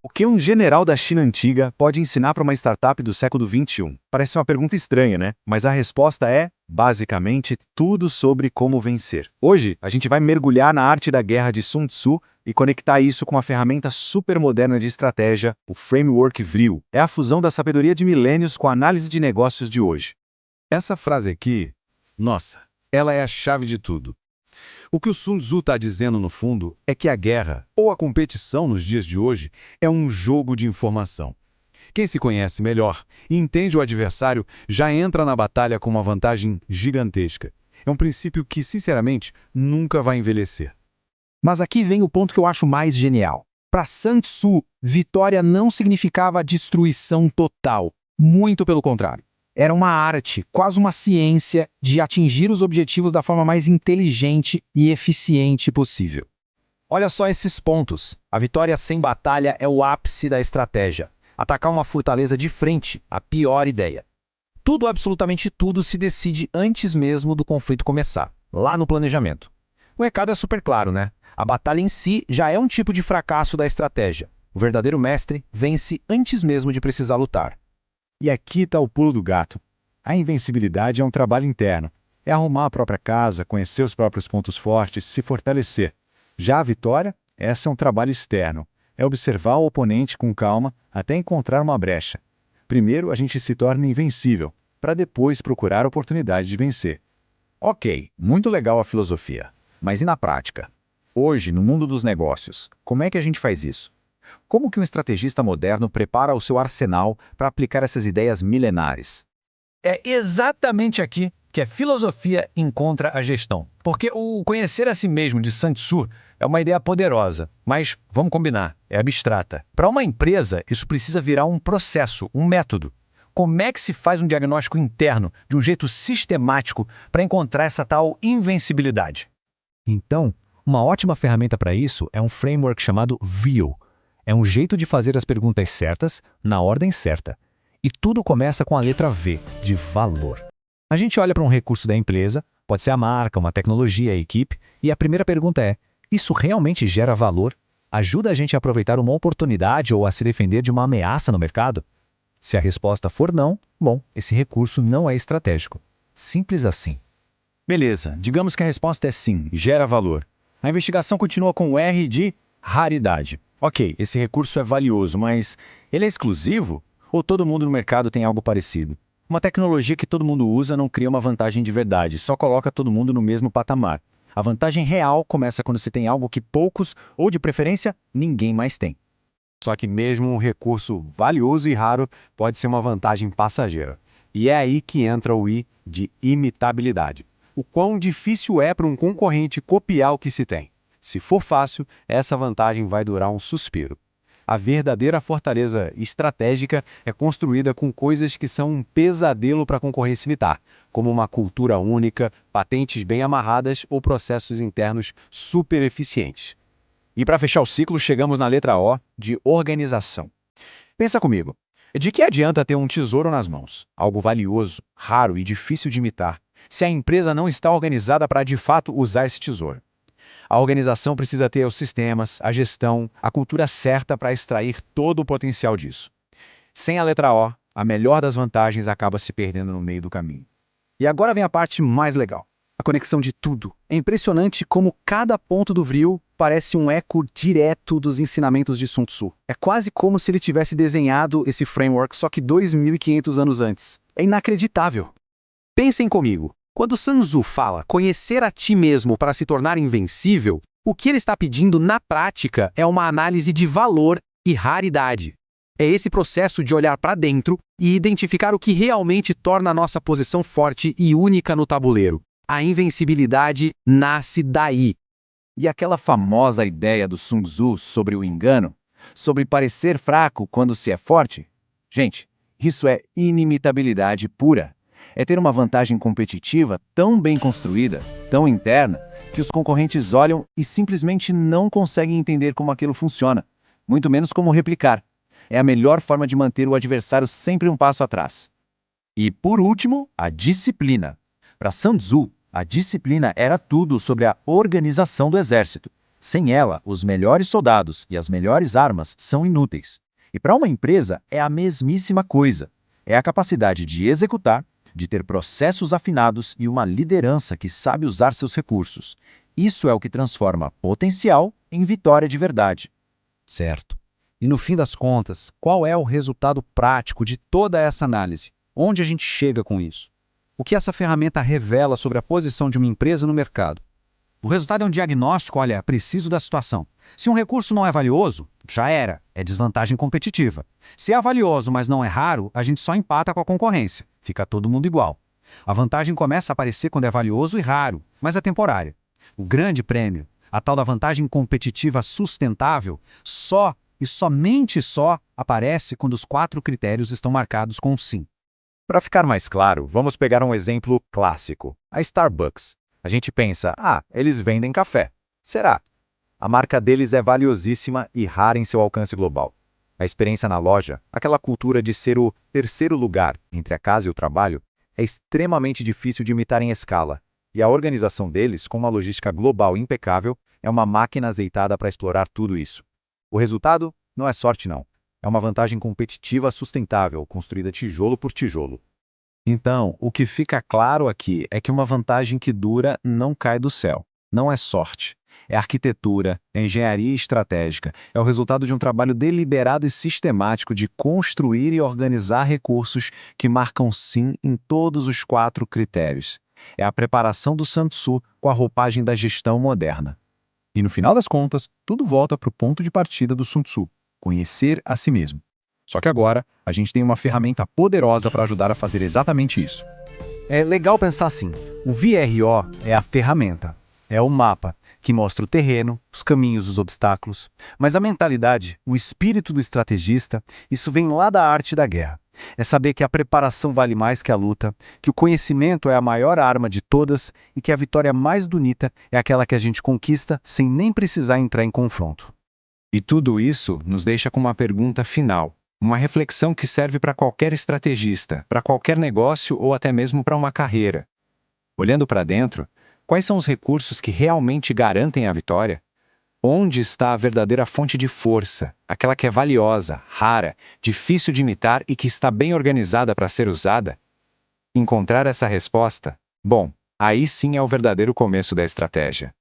O que um general da China antiga pode ensinar para uma startup do século XXI? Parece uma pergunta estranha, né? Mas a resposta é, basicamente, tudo sobre como vencer. Hoje, a gente vai mergulhar na arte da guerra de Sun Tzu e conectar isso com uma ferramenta super moderna de estratégia, o Framework VRIO. É a fusão da sabedoria de milênios com a análise de negócios de hoje. Essa frase aqui, nossa, ela é a chave de tudo. O que o Sun Tzu está dizendo, no fundo, é que a guerra, ou a competição nos dias de hoje, é um jogo de informação. Quem se conhece melhor e entende o adversário já entra na batalha com uma vantagem gigantesca. É um princípio que, sinceramente, nunca vai envelhecer. Mas aqui vem o ponto que eu acho mais genial. Para Sun Tzu, vitória não significava destruição total. Muito pelo contrário. Era uma arte, quase uma ciência, de atingir os objetivos da forma mais inteligente e eficiente possível. Olha só esses pontos. A vitória sem batalha é o ápice da estratégia. Atacar uma fortaleza de frente, a pior ideia. Tudo, absolutamente tudo, se decide antes mesmo do conflito começar, lá no planejamento. O recado é super claro, né? A batalha em si já é um tipo de fracasso da estratégia. O verdadeiro mestre vence antes mesmo de precisar lutar. E aqui está o pulo do gato. A invencibilidade é um trabalho interno. É arrumar a própria casa, conhecer os próprios pontos fortes, se fortalecer. Já a vitória, essa é um trabalho externo. É observar o oponente com calma até encontrar uma brecha. Primeiro, a gente se torna invencível, para depois procurar a oportunidade de vencer. Ok, muito legal a filosofia. Mas e na prática? Hoje, no mundo dos negócios, como é que a gente faz isso? Como que um estrategista moderno prepara o seu arsenal para aplicar essas ideias milenares? É exatamente aqui que a filosofia encontra a gestão. Porque o conhecer a si mesmo de Sun Tzu é uma ideia poderosa, mas, vamos combinar, é abstrata. Para uma empresa, isso precisa virar um processo, um método. Como é que se faz um diagnóstico interno de um jeito sistemático para encontrar essa tal invencibilidade? Então, uma ótima ferramenta para isso é um framework chamado VIO. É um jeito de fazer as perguntas certas, na ordem certa. E tudo começa com a letra V, de valor. A gente olha para um recurso da empresa, pode ser a marca, uma tecnologia, a equipe, e a primeira pergunta é: isso realmente gera valor? Ajuda a gente a aproveitar uma oportunidade ou a se defender de uma ameaça no mercado? Se a resposta for não, bom, esse recurso não é estratégico. Simples assim. Beleza, digamos que a resposta é sim, gera valor. A investigação continua com o R de raridade. Ok, esse recurso é valioso, mas ele é exclusivo? Ou todo mundo no mercado tem algo parecido? Uma tecnologia que todo mundo usa não cria uma vantagem de verdade, só coloca todo mundo no mesmo patamar. A vantagem real começa quando se tem algo que poucos, ou de preferência, ninguém mais tem. Só que mesmo um recurso valioso e raro pode ser uma vantagem passageira. E é aí que entra o I de imitabilidade. O quão difícil é para um concorrente copiar o que se tem. Se for fácil, essa vantagem vai durar um suspiro. A verdadeira fortaleza estratégica é construída com coisas que são um pesadelo para a concorrência imitar, como uma cultura única, patentes bem amarradas ou processos internos super eficientes. E para fechar o ciclo, chegamos na letra O de organização. Pensa comigo, de que adianta ter um tesouro nas mãos, algo valioso, raro e difícil de imitar, se a empresa não está organizada para de fato usar esse tesouro? A organização precisa ter os sistemas, a gestão, a cultura certa para extrair todo o potencial disso. Sem a letra O, a melhor das vantagens acaba se perdendo no meio do caminho. E agora vem a parte mais legal. A conexão de tudo. É impressionante como cada ponto do VRIO parece um eco direto dos ensinamentos de Sun Tzu. É quase como se ele tivesse desenhado esse framework só que 2.500 anos antes. É inacreditável. Pensem comigo. Quando Sun Tzu fala conhecer a ti mesmo para se tornar invencível, o que ele está pedindo na prática é uma análise de valor e raridade. É esse processo de olhar para dentro e identificar o que realmente torna a nossa posição forte e única no tabuleiro. A invencibilidade nasce daí. E aquela famosa ideia do Sun Tzu sobre o engano, sobre parecer fraco quando se é forte? Gente, isso é inimitabilidade pura. É ter uma vantagem competitiva tão bem construída, tão interna, que os concorrentes olham e simplesmente não conseguem entender como aquilo funciona, muito menos como replicar. É a melhor forma de manter o adversário sempre um passo atrás. E por último, a disciplina. Para Sun Tzu, a disciplina era tudo sobre a organização do exército. Sem ela, os melhores soldados e as melhores armas são inúteis. E para uma empresa é a mesmíssima coisa. É a capacidade de executar, de ter processos afinados e uma liderança que sabe usar seus recursos. Isso é o que transforma potencial em vitória de verdade. Certo. E no fim das contas, qual é o resultado prático de toda essa análise? Onde a gente chega com isso? O que essa ferramenta revela sobre a posição de uma empresa no mercado? O resultado é um diagnóstico, olha, preciso da situação. Se um recurso não é valioso, já era, é desvantagem competitiva. Se é valioso, mas não é raro, a gente só empata com a concorrência. Fica todo mundo igual. A vantagem começa a aparecer quando é valioso e raro, mas é temporária. O grande prêmio, a tal da vantagem competitiva sustentável, só e somente só aparece quando os 4 critérios estão marcados com sim. Para ficar mais claro, vamos pegar um exemplo clássico: a Starbucks. A gente pensa, eles vendem café. Será? A marca deles é valiosíssima e rara em seu alcance global. A experiência na loja, aquela cultura de ser o terceiro lugar entre a casa e o trabalho, é extremamente difícil de imitar em escala. E a organização deles, com uma logística global impecável, é uma máquina azeitada para explorar tudo isso. O resultado não é sorte, não. É uma vantagem competitiva sustentável, construída tijolo por tijolo. Então, o que fica claro aqui é que uma vantagem que dura não cai do céu. Não é sorte. É arquitetura, é engenharia estratégica, é o resultado de um trabalho deliberado e sistemático de construir e organizar recursos que marcam sim em todos os 4 critérios. É a preparação do Sun Tzu com a roupagem da gestão moderna. E no final das contas, tudo volta para o ponto de partida do Sun Tzu: conhecer a si mesmo. Só que agora, a gente tem uma ferramenta poderosa para ajudar a fazer exatamente isso. É legal pensar assim: o VRO é a ferramenta, é o mapa que mostra o terreno, os caminhos, os obstáculos. Mas a mentalidade, o espírito do estrategista, isso vem lá da arte da guerra. É saber que a preparação vale mais que a luta, que o conhecimento é a maior arma de todas e que a vitória mais bonita é aquela que a gente conquista sem nem precisar entrar em confronto. E tudo isso nos deixa com uma pergunta final. Uma reflexão que serve para qualquer estrategista, para qualquer negócio ou até mesmo para uma carreira. Olhando para dentro, quais são os recursos que realmente garantem a vitória? Onde está a verdadeira fonte de força, aquela que é valiosa, rara, difícil de imitar e que está bem organizada para ser usada? Encontrar essa resposta? Bom, aí sim é o verdadeiro começo da estratégia.